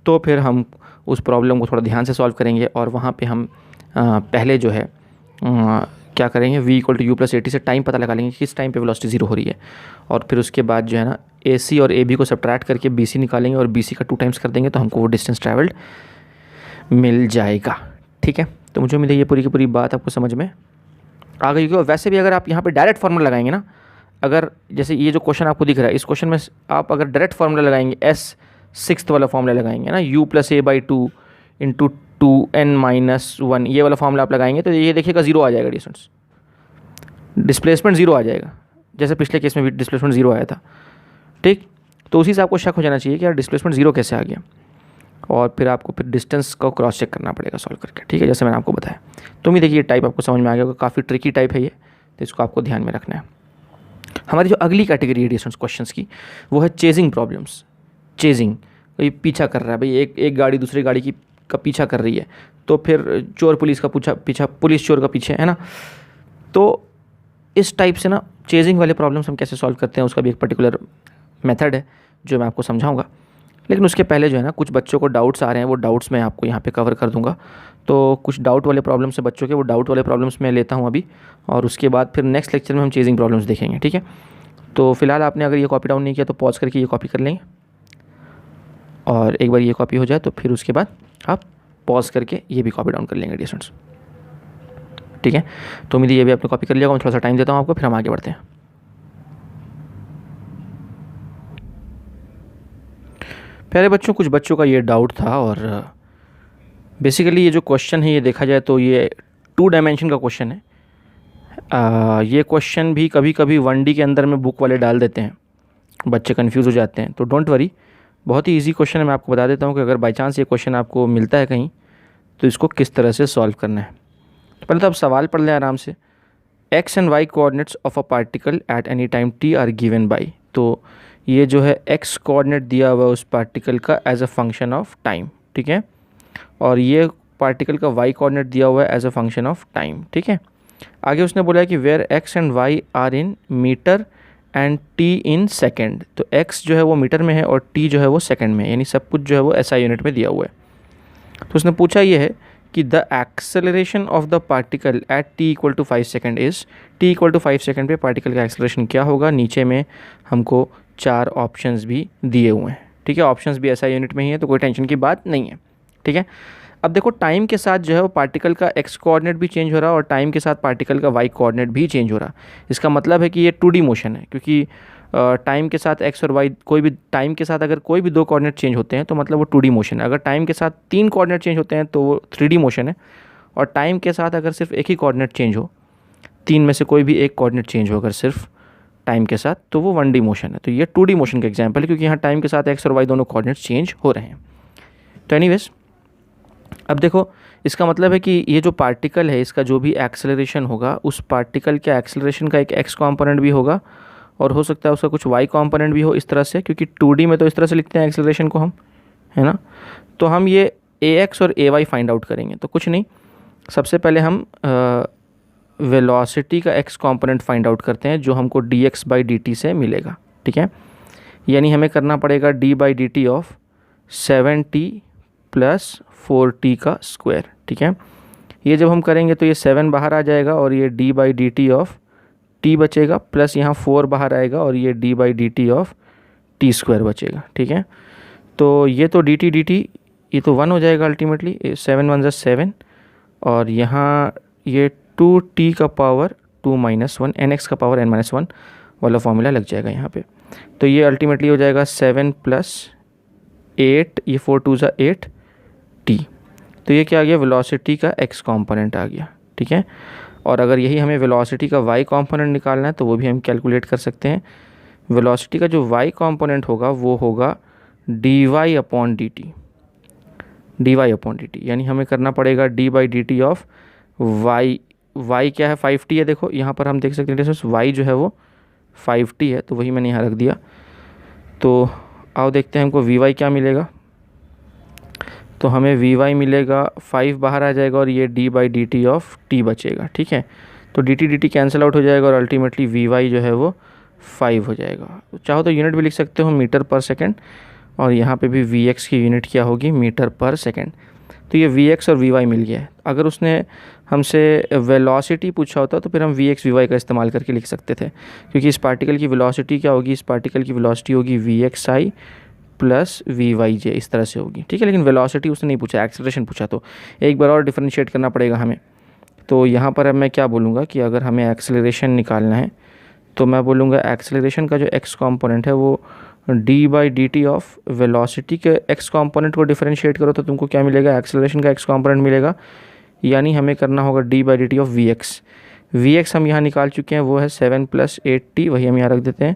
तो फिर हम उस प्रॉब्लम को थोड़ा ध्यान से सॉल्व करेंगे और वहाँ पे हम पहले जो है क्या करेंगे, v equal to U plus AT से टाइम पता लगा लेंगे कि किस टाइम पे वेलोसिटी 0 हो रही है, और फिर उसके बाद जो है ना AC और AB को सब्ट्रैक्ट करके BC निकालेंगे और BC का 2 टाइम्स कर देंगे तो हमको वो डिस्टेंस ट्रैवल्ड मिल जाएगा, ठीक है। तो मुझे उम्मीद है ये पूरी की पूरी बात आपको समझ में आ गई होगी। वैसे भी अगर आप यहाँ पे डायरेक्ट फार्मूला लगाएंगे ना, अगर जैसे ये जो क्वेश्चन आपको दिख रहा है, इस क्वेश्चन में आप अगर डायरेक्ट फार्मूला लगाएंगे, S 6th वाला फार्मूला लगाएंगे ना, u plus a/2 into 2n-1, ये वाला फार्मूला आप लगाएंगे तो ये देखिएगा 0 आ जाएगा डिस्टेंस, डिस्प्लेसमेंट 0 आ जाएगा, जैसे पिछले केस में भी डिस्प्लेसमेंट 0 आया था, ठीक। तो उसी से आपको शक हो जाना चाहिए कि यार डिस्प्लेसमेंट 0 कैसे आ गया, और फिर आपको फिर डिस्टेंस को क्रॉस चेक करना पड़ेगा सॉल्व करके, ठीक है, जैसे मैंने आपको बताया। तो उम्मीद है कि ये टाइप आपको समझ में आ गया होगा, काफ़ी ट्रिकी टाइप है ये, तो इसको आपको ध्यान में रखना है। हमारी जो अगली कैटेगरी है डिस्टेंस क्वेश्चंस की वो है चेजिंग प्रॉब्लम्स। चेजिंग, कोई पीछा कर रहा है भाई, एक गाड़ी दूसरी गाड़ी की का पीछा कर रही है, तो फिर चोर पुलिस का पीछा, पुलिस चोर का पीछे, है ना। तो इस टाइप से ना चेजिंग वाले प्रॉब्लम्स हम कैसे सॉल्व करते हैं उसका भी एक पर्टिकुलर मेथड है जो मैं आपको समझाऊंगा। लेकिन उसके पहले जो है ना कुछ बच्चों को डाउट्स आ रहे हैं, वो डाउट्स मैं आपको यहाँ पे कवर कर दूंगा। तो कुछ डाउट वाले प्रॉब्लम्स है बच्चों के, वो डाउट वाले प्रॉब्लम्स मैं लेता हूँ अभी, और उसके बाद फिर नेक्स्ट लेक्चर में हम चेजिंग प्रॉब्लम्स देखेंगे, ठीक है। तो फिलहाल आपने अगर ये कॉपी डाउन नहीं किया तो पॉज करके ये कॉपी कर लेंगे, और एक बार ये कॉपी हो जाए तो फिर उसके बाद आप पॉज करके ये भी कॉपी डाउन कर लेंगे डियर स्टूडेंट्स, ठीक है। तो उम्मीद ये भी आपने कॉपी कर लिया, मैं थोड़ा सा टाइम देता हूँ आपको, फिर हम आगे बढ़ते हैं। प्यारे बच्चों, कुछ बच्चों का ये डाउट था, और बेसिकली ये जो क्वेश्चन है ये देखा जाए तो ये 2 डायमेंशन का क्वेश्चन है। ये क्वेश्चन भी कभी कभी 1D के अंदर में बुक वाले डाल देते हैं, बच्चे कंफ्यूज हो जाते हैं, तो डोंट वरी, बहुत ही इजी क्वेश्चन है। मैं आपको बता देता हूँ कि अगर बाई चांस ये क्वेश्चन आपको मिलता है कहीं तो इसको किस तरह से सॉल्व करना है। पहले तो आप सवाल पढ़ लें आराम से। X and Y coordinates of a particle at any time T are given by, तो ये जो है एक्स कोऑर्डिनेट दिया हुआ है उस पार्टिकल का as a function of time, ठीक है, और ये पार्टिकल का वाई कोऑर्डिनेट दिया हुआ है as a function of time, ठीक है। आगे उसने बोला है कि where X and Y are in metre and T in second, तो एक्स जो है वो मीटर में है और टी जो है वो सेकेंड में, यानी सब कुछ जो है वो एसआई यूनिट में दिया हुआ है। तो उसने पूछा ये है कि the acceleration of the particle at T equal to 5 second is, T equal to 5 second पे पार्टिकल का एक्सेलरेशन क्या होगा। नीचे में हमको 4 ऑप्शंस भी दिए हुए हैं, ठीक है, ऑप्शंस भी एसआई यूनिट में ही है, तो कोई टेंशन की बात नहीं है, ठीक है। अब देखो टाइम के साथ जो है वो पार्टिकल का एक्स कोऑर्डिनेट भी चेंज हो रहा है और टाइम के साथ पार्टिकल का वाई कोऑर्डिनेट भी चेंज हो रहा है। इसका मतलब है कि ये 2D मोशन है, क्योंकि टाइम के साथ एक्स और वाई, कोई भी टाइम के साथ अगर कोई भी 2 कोऑर्डिनेट चेंज होते हैं तो मतलब वो 2D मोशन है। अगर टाइम के साथ 3 कोऑर्डिनेट चेंज होते हैं तो वो 3D मोशन है, और टाइम के साथ अगर सिर्फ एक ही कोऑर्डिनेट चेंज हो, 3 में से कोई भी एक कोऑर्डिनेट चेंज हो अगर सिर्फ टाइम के साथ, तो वो 1D मोशन है। तो ये 2D मोशन का एग्जाम्पल है, क्योंकि यहाँ टाइम के साथ एक्स और वाई दोनों कोऑर्डिनेट चेंज हो रहे हैं। तो एनीवेज, अब देखो इसका मतलब है कि ये जो पार्टिकल है इसका जो भी एक्सेलरेशन होगा उस पार्टिकल के एक्सेलरेशन का एक एक्स कंपोनेंट भी होगा, और हो सकता है उसका कुछ वाई कंपोनेंट भी हो, इस तरह से, क्योंकि 2D में तो इस तरह से लिखते हैं एक्सेलरेशन को हम, है ना। तो हम ये ax और ay फाइंड आउट करेंगे। तो कुछ नहीं, सबसे पहले हम वेलोसिटी का x कंपोनेंट फाइंड आउट करते हैं जो हमको dx/dt से मिलेगा, ठीक है। यानी हमें करना पड़ेगा d/dt of 7t plus 4t का स्क्वायर, ठीक है। ये जब हम करेंगे तो ये 7 बाहर आ जाएगा और ये d/dt ऑफ t बचेगा, प्लस यहाँ 4 बाहर आएगा और ये d/dt ऑफ t स्क्वायर बचेगा, ठीक है। तो ये तो dt ये तो 1 हो जाएगा अल्टीमेटली, 7 1 = 7, और यहाँ ये 2t का पावर 2 - 1 nx का पावर n-1 वाला फॉर्मूला लग जाएगा यहाँ पे। तो ये अल्टीमेटली हो जाएगा 7 + 8, ये 4 2 = 8 t। तो ये क्या आ गया, वेलोसिटी का x कंपोनेंट आ गया, ठीक है। और अगर यही हमें वेलोसिटी का y कंपोनेंट निकालना है तो वो भी हम कैलकुलेट कर सकते हैं। वेलोसिटी का जो y कंपोनेंट होगा वो होगा dy/dt, dy/dt, यानी हमें करना पड़ेगा d/dt ऑफ y क्या है, 5t है। देखो यहाँ पर हम देख सकते हैं y जो है वो 5t है, तो वही मैंने यहाँ रख दिया। तो आओ देखते हैं हमको vy क्या मिलेगा। तो हमें vy मिलेगा 5 बाहर आ जाएगा और ये d/dt ऑफ t बचेगा, ठीक है। तो dt कैंसिल आउट हो जाएगा और अल्टीमेटली vy जो है वो 5 हो जाएगा। चाहो तो यूनिट भी लिख सकते हो मीटर पर सेकेंड, और यहाँ पे भी vx की यूनिट क्या होगी, मीटर पर सेकेंड। तो ये vx और vy मिल गया है। अगर उसने हमसे वेलोसिटी पूछा होता तो फिर हम vx vy का इस्तेमाल करके लिख सकते थे, क्योंकि इस पार्टिकल की वेलोसिटी क्या होगी, इस पार्टिकल की वेलोसिटी होगी vxi प्लस vyj, इस तरह से होगी, ठीक है। लेकिन वेलोसिटी उसने नहीं पूछा, एक्सेलरेशन पूछा, तो एक बार और डिफरेंशिएट करना पड़ेगा हमें। तो यहाँ पर अब मैं क्या बोलूँगा कि अगर हमें एक्सेलरेशन निकालना है तो मैं बोलूँगा एक्सेलरेशन का जो x कंपोनेंट है वो d/dt ऑफ वेलोसिटी के x कंपोनेंट को डिफरेंशिएट करो तो तुमको क्या मिलेगा, एक्सेलरेशन का x कंपोनेंट मिलेगा। यानी हमें करना होगा d/dt ऑफ vx हम यहाँ निकाल चुके हैं, वो है 7 + 8t, वही हम यहाँ रख देते हैं।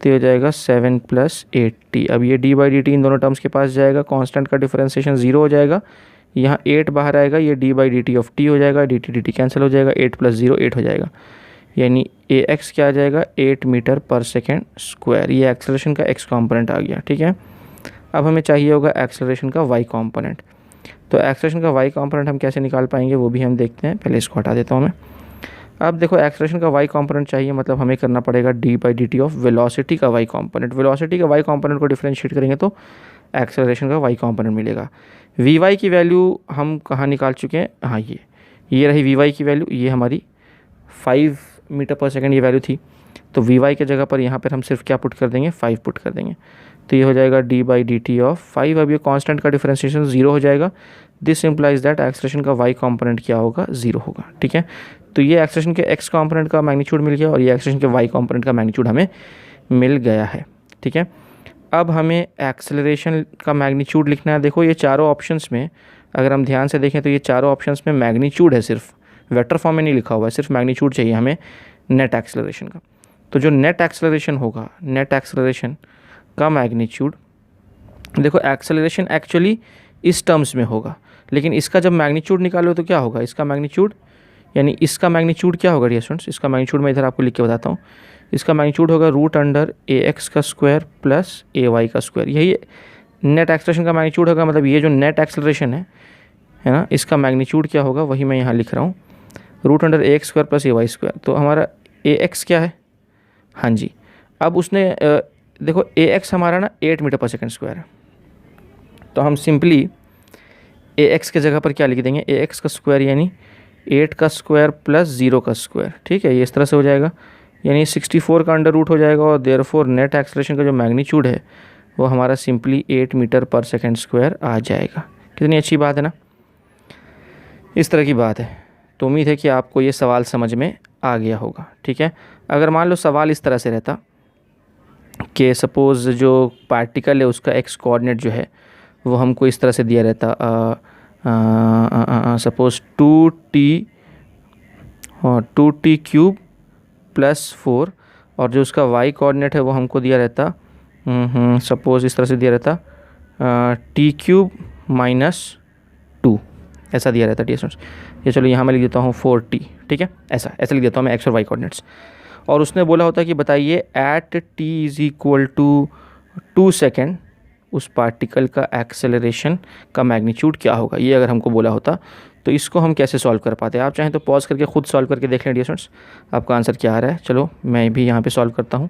तो हो जाएगा 7 + 8t। अब ये d/dt इन दोनों टर्म्स के पास जाएगा, कांस्टेंट का डिफरेंशिएशन 0 हो जाएगा, यहाँ 8 बाहर आएगा, ये d/dt ऑफ t हो जाएगा, dt कैंसिल हो जाएगा, 8 + 0 8 हो जाएगा। यानी ए एक्स क्या आ जाएगा 8 मीटर पर सेकेंड स्क्वायर। ये एक्सेलरेशन का एक्स कॉम्पोनेंट आ गया, ठीक है। अब हमें चाहिए होगा एक्सेलरेशन का वाई कॉम्पोनेंट। तो एक्सेलरेशन का वाई कॉम्पोनेंट हम कैसे निकाल पाएंगे वो भी हम देखते हैं। पहले इसको हटा देता हूँ मैं। अब देखो एक्सेलरेशन का वाई कॉम्पोनेंट चाहिए, मतलब हमें करना पड़ेगा D by D T of velocity का वाई कॉम्पोनेंट। वेलोसिटी का वाई कॉम्पोनेंट को डिफरेंशिएट करेंगे तो एक्सेलरेशन का वाई कॉम्पोनेंट मिलेगा। वी वाई की वैल्यू हम कहाँ निकाल चुके हैं, हाँ ये रही वी वाई की वैल्यू, ये हमारी 5 मीटर पर सेकेंड ये वैल्यू थी। तो वी वाई के जगह पर यहाँ पर हम सिर्फ क्या पुट कर देंगे, 5 पुट कर देंगे। तो ये हो जाएगा D by D T of 5। अब ये कांस्टेंट का डिफरेंशिएशन 0 हो जाएगा। दिस इम्प्लाइज दैट एक्सेलरेशन का वाई कॉम्पोनेंट क्या होगा, 0 होगा, ठीक है। तो ये एक्सेलरेशन के एक्स कॉम्पोनेंट का मैग्नीट्यूड मिल गया और ये एक्सेलरेशन के वाई कॉम्पोनेंट का मैग्नीट्यूड हमें मिल गया है, ठीक है। अब हमें एक्सेलरेशन का मैग्नीट्यूड लिखना है। देखो ये चारों ऑप्शंस में अगर हम ध्यान से देखें तो ये चारों ऑप्शंस में मैग्नीट्यूड है, सिर्फ वेक्टर फॉर्म में नहीं लिखा हुआ है, सिर्फ मैग्नीट्यूड चाहिए हमें नेट एक्सेलरेशन का। तो जो नेट एक्सेलरेशन होगा, नेट एक्सेलरेशन का मैग्नीट्यूड, देखो एक्सेलरेशन एक्चुअली इस टर्म्स में होगा, लेकिन इसका जब मैग्नीट्यूड निकालो तो क्या होगा, इसका मैग्नीट्यूड यानी इसका मैग्नीट्यूड क्या होगा डियर स्टूडेंट्स, इसका मैग्नीट्यूड मैं इधर आपको लिख के बताता हूँ। इसका मैग्नीट्यूड होगा रूट अंडर ए एक्स का स्क्वायर प्लस ए वाई का स्क्वायर। यही नेट एक्सेलरेशन का मैग्नीट्यूड होगा, मतलब ये जो नेट एक्सेलरेशन है ना, इसका मैग्नीट्यूड क्या होगा वही मैं यहाँ लिख रहा हूँ, रूट अंडर ए एक्स स्क्वायर प्लस ए वाई स्क्वायर। तो हमारा ए एक्स क्या है, हाँ जी। अब उसने देखो ए एक्स हमारा ना 8 मीटर पर सेकेंड स्क्वायर है, तो हम सिंपली ए एक्स के जगह पर क्या लिख देंगे, ए एक्स का स्क्वायर यानी 8 का स्क्वायर प्लस 0 का स्क्वायर, ठीक है। ये इस तरह से हो जाएगा, यानी 64 का अंडर रूट हो जाएगा और देयरफॉर नेट एक्सेलरेशन का जो मैग्नीट्यूड है वो हमारा simply 8 metre per second square आ जाएगा। कितनी अच्छी बात है ना, इस तरह की बात है। तो उम्मीद है कि आपको ये सवाल समझ में आ गया होगा, ठीक है। अगर मान लो सवाल इस तरह से रहता कि सपोज़ जो पार्टिकल है उसका एक्स कोऑर्डिनेट जो है वो हमको इस तरह से दिया रहता, सपोज़ 2t क्यूब प्लस 4, और जो उसका वाई कोऑर्डिनेट है वो हमको दिया रहता, सपोज़ इस तरह से दिया रहता t क्यूब माइनस 2, ऐसा दिया रहता डियर स्टूडेंट्स। ये चलो यहाँ मैं लिख देता हूँ 4t, ठीक है, ऐसा लिख देता हूँ मैं एक्स और वाई कोऑर्डिनेट्स। और उसने बोला होता कि बताइए at t is equal to 2 second उस पार्टिकल का एक्सेलरेशन का मैग्नीट्यूड क्या होगा। ये अगर हमको बोला होता तो इसको हम कैसे सॉल्व कर पाते। आप चाहें तो पॉज करके खुद सॉल्व करके देख लें डियर स्टूडेंट्स, आपका आंसर क्या आ रहा है। चलो मैं भी यहाँ पे सॉल्व करता हूँ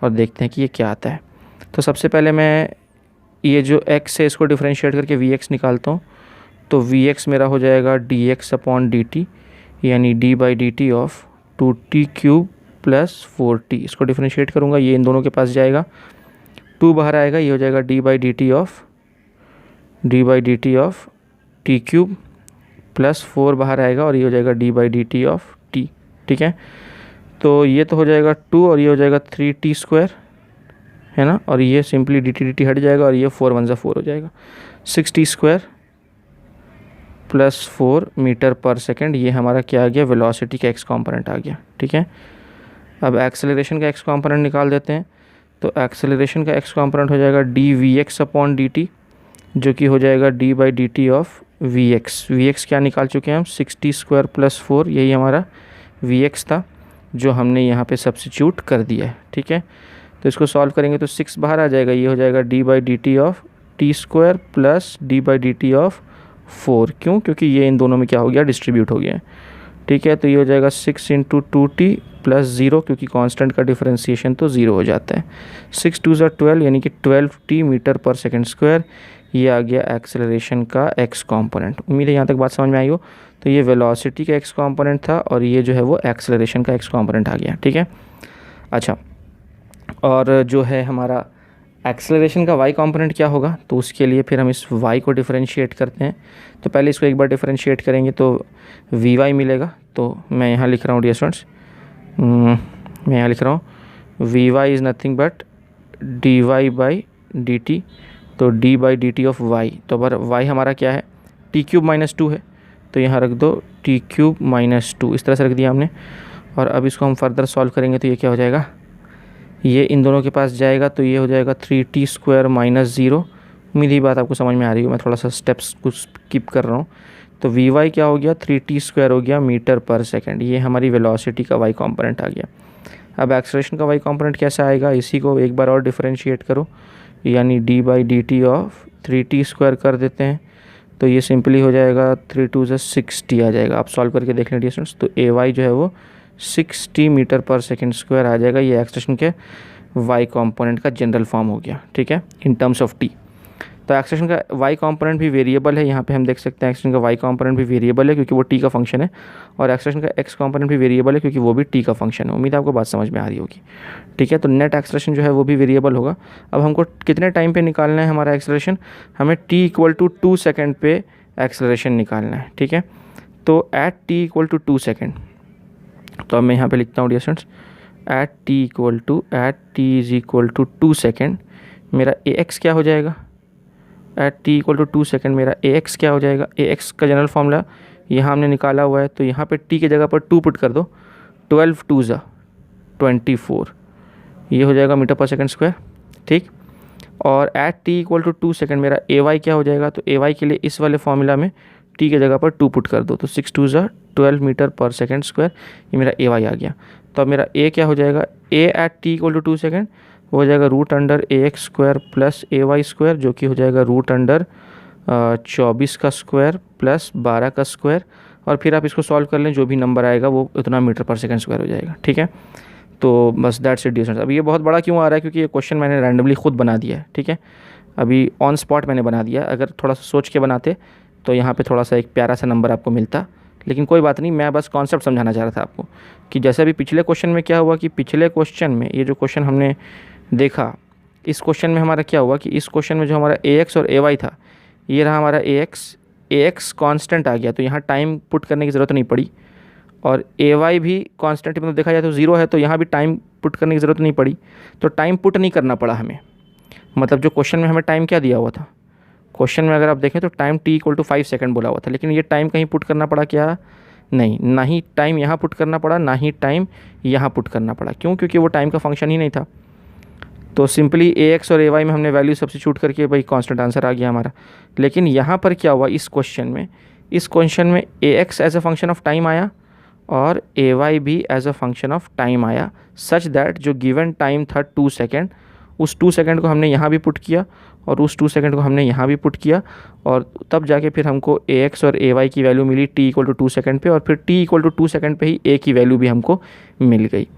और देखते हैं कि ये क्या आता है। तो सबसे पहले मैं ये जो x है इसको डिफरेंशिएट करके vx निकालता हूँ। तो vx मेरा हो जाएगा dx अपॉन dt, यानी d by D T of 2t cube plus 4t। इसको डिफरेंशिएट करूँगा, ये इन दोनों के पास जाएगा, 2 बाहर आएगा, ये हो जाएगा d by D T of t cube plus 4 बाहर आएगा और ये हो जाएगा d by D T of t, ठीक है। तो ये तो हो जाएगा 2 और ये हो जाएगा 3t स्क्वायर, है ना, और ये सिंपली dt हट जाएगा और ये 4 1 4 हो जाएगा, 6t square plus 4 metre per second. ये हमारा क्या आ गया, वेलोसिटी का एक्स कॉम्पोनेंट आ गया, ठीक है। अब एक्सेलरेशन का एक्स कॉम्पोनेंट निकाल देते हैं। तो एक्सेलरेशन का एक्स कॉम्पोनेंट हो जाएगा D V X upon D T, जो कि हो जाएगा D by D T of V X क्या निकाल चुके हैं हम, 6t स्क्वायर प्लस 4, यही हमारा वी एक्स था जो हमने यहाँ पे सब्स्टिट्यूट कर दिया है, ठीक है। तो इसको सॉल्व करेंगे तो 6 बाहर आ जाएगा, ये हो जाएगा D by D T of T square plus D by D T of 4। क्यों, क्योंकि ये इन दोनों में क्या हो गया, डिस्ट्रीब्यूट हो गया है, ठीक है। तो ये हो जाएगा 6 इंटू 2t प्लस 0, क्योंकि कांस्टेंट का डिफरेंशिएशन तो 0 हो जाता है। 6 2 ज़ा 12, यानी कि 12t metre per second square. ये आ गया एक्सेलरेशन का एक्स कंपोनेंट। उम्मीद है यहाँ तक बात समझ में आई हो। तो ये वेलोसिटी का एक्स कंपोनेंट था और ये जो है वो एक्सेलरेशन का एक्स कंपोनेंट आ गया, ठीक है। अच्छा, और जो है हमारा एक्सेलरेशन का वाई कंपोनेंट क्या होगा, तो उसके लिए फिर हम इस वाई को डिफरेंशिएट करते हैं। तो पहले इसको एक बार डिफरेंशिएट करेंगे तो वी वाई मिलेगा। तो मैं यहाँ लिख रहा हूँ डियर स्टूडेंट्स, मैं यहाँ लिख रहा हूँ V Y is nothing but D Y by D T. तो D by D T of Y, तो अगर वाई हमारा क्या है, टी क्यूब माइनस 2 है, तो यहाँ रख दो टी क्यूब माइनस 2, इस तरह से रख दिया हमने। और अब इसको हम फर्दर सॉल्व करेंगे तो ये क्या हो जाएगा, ये इन दोनों के पास जाएगा, तो ये हो जाएगा 3t स्क्वायर माइनस 0। उम्मीद ही बात आपको समझ में आ रही हो, मैं थोड़ा सा स्टेप्स को स्किप कर रहा हूँ तो वी वाई क्या हो गया 3t² हो गया मीटर पर सेकेंड, ये हमारी वेलोसिटी का वाई कॉम्पोनेंट आ गया। अब एक्सेलरेशन का वाई कॉम्पोनेंट कैसा आएगा, इसी को एक बार और डिफरेंशिएट करो, यानी d/dt ऑफ 3t² कर देते हैं, तो ये सिंपली हो जाएगा 3 2 60 आ जाएगा। आप सॉल्व करके देख लें डिस्टेंस, तो ए वाई जो है वो 60 मीटर पर सेकेंड स्क्वायर आ जाएगा। ये एक्सेलरेशन के वाई कॉम्पोनेंट का जनरल फॉर्म हो गया, ठीक है, इन टर्म्स ऑफ टी। तो एक्सेलरेशन का वाई कॉम्पोनेंट भी वेरिएबल है, यहाँ पे हम देख सकते हैं एक्सेलरेशन का वाई कॉम्पोनेंट भी वेरिएबल है क्योंकि वो टी का फंक्शन है, और एक्सेलरेशन का एक्स कॉम्पोनेंट भी वेरिएबल है क्योंकि वो भी टी का फंक्शन है। उम्मीद है आपको बात समझ में आ रही होगी, ठीक है। तो नेट एक्सेलरेशन जो है वो भी वेरिएबल होगा। अब हमको कितने टाइम पे निकालना है हमारा एक्सेलरेशन, हमें t = 2 सेकेंड पे एक्सेलरेशन निकालना है, ठीक है। तो एट t = 2 सेकेंड, तो अब मैं यहाँ पे लिखता हूँ dear students, at t = 2 second मेरा ax क्या हो जाएगा, एट t = 2 सेकेंड मेरा ax क्या हो जाएगा। ax का जनरल फॉर्मूला यहाँ हमने निकाला हुआ है, तो यहाँ पे t की जगह पर 2 पुट कर दो, 12 2 24, ये हो जाएगा मीटर पर सेकेंड स्क्वायर, ठीक। और एट t = 2 सेकेंड मेरा ay क्या हो जाएगा, तो ay के लिए इस वाले फॉर्मूला में t की जगह पर 2 पुट कर दो, तो 6 2 12 मीटर पर सेकेंड स्क्वायर, ये मेरा ay आ गया। तो अब मेरा a क्या हो जाएगा, a एट t = 2 सेकेंड वो हो जाएगा √ax² प्लस ay², जो कि हो जाएगा √24 का स्क्वायर प्लस 12 का स्क्वायर, और फिर आप इसको सॉल्व कर लें, जो भी नंबर आएगा वो उतना मीटर पर सेकेंड स्क्वायर हो जाएगा, ठीक है। तो बस दैट्स इट डिस्टेंस। अब ये बहुत बड़ा क्यों आ रहा है, क्योंकि ये क्वेश्चन मैंने रैंडमली खुद बना दिया है, ठीक है, अभी ऑन स्पॉट मैंने बना दिया। अगर थोड़ा सा सोच के बनाते तो यहाँ पे थोड़ा सा एक प्यारा सा नंबर आपको मिलता, लेकिन कोई बात नहीं, मैं बस कॉन्सेप्ट समझाना चाह रहा था आपको कि जैसे अभी पिछले क्वेश्चन में क्या हुआ कि पिछले क्वेश्चन में ये जो क्वेश्चन हमने देखा, इस क्वेश्चन में हमारा क्या हुआ कि इस क्वेश्चन में जो हमारा ax और ay था, ये रहा हमारा ax कांस्टेंट आ गया, तो यहाँ टाइम पुट करने की ज़रूरत नहीं पड़ी, और ay भी कांस्टेंट, मतलब देखा जाए तो 0 है, तो यहाँ भी टाइम पुट करने की ज़रूरत नहीं पड़ी, तो टाइम पुट नहीं करना पड़ा हमें। मतलब जो क्वेश्चन में हमें टाइम क्या दिया हुआ था, क्वेश्चन में अगर आप देखें तो टाइम t = 5 सेकेंड बोला हुआ था, लेकिन ये टाइम कहीं पुट करना पड़ा क्या, नहीं, ना ही टाइम यहाँ पुट करना पड़ा, ना ही टाइम यहाँ पुट करना पड़ा। क्यों, क्योंकि वो टाइम का फंक्शन ही नहीं था। तो सिंपली ax और ay में हमने वैल्यू सब्स्टिट्यूट करके भाई कांस्टेंट आंसर आ गया हमारा। लेकिन यहाँ पर क्या हुआ, इस क्वेश्चन में ax as a function of time आया और ay भी as a function of time आया, सच दैट जो गिवन टाइम था 2 सेकेंड, उस 2 सेकेंड को हमने यहाँ भी पुट किया और उस 2 सेकेंड को हमने यहाँ भी पुट किया, और तब जाके फिर हमको ax और ay की वैल्यू मिली t = 2 सेकेंड पे, और फिर t = 2 सेकेंड पे ही a की वैल्यू भी हमको मिल गई।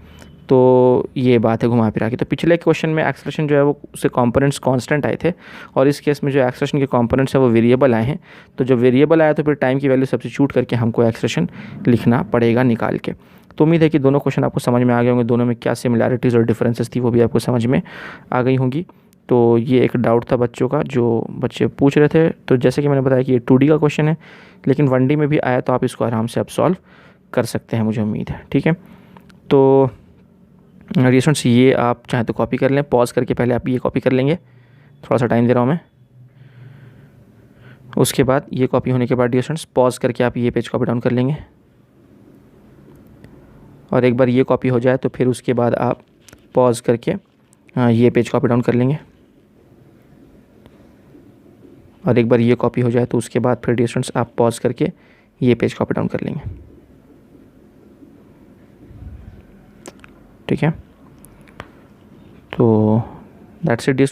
तो ये बात है घुमा फिरा के। तो पिछले क्वेश्चन में एक्सेलरेशन जो है वो उसके कंपोनेंट्स कांस्टेंट आए थे, और इस केस में जो एक्सेलरेशन के कंपोनेंट्स है वो वेरिएबल आए हैं। तो जब वेरिएबल आया तो फिर टाइम की वैल्यू सब्स्टिट्यूट करके हमको एक्सेलरेशन लिखना पड़ेगा निकाल के। तो उम्मीद है कि दोनों क्वेश्चन आपको समझ में आ गए होंगे, दोनों में क्या सिमिलैरिटीज़ और डिफरेंसेस थी वो भी आपको समझ में आ गई होंगी। तो ये एक डाउट था बच्चों का, जो बच्चे पूछ रहे थे। तो जैसे कि मैंने बताया कि ये 2D का क्वेश्चन है, लेकिन 1D में भी आया तो आप इसको आराम से आप सॉल्व कर सकते हैं, मुझे उम्मीद है, ठीक है। तो स्टूडेंट्स ये आप चाहें तो कॉपी कर लें, पॉज करके पहले आप ये कॉपी कर लेंगे, थोड़ा सा टाइम दे रहा हूँ मैं। उसके बाद ये कॉपी होने के बाद डियर स्टूडेंट्स पॉज करके आप ये पेज कॉपी डाउन कर लेंगे, और एक बार ये कॉपी हो जाए तो फिर उसके बाद आप पॉज करके ये पेज कॉपी डाउन कर लेंगे, और एक बार ये कॉपी हो जाए तो उसके बाद फिर डियर स्टूडेंट्स आप पॉज करके ये पेज कॉपी डाउन कर लेंगे, ठीक है। तो दैट्स इट डियर।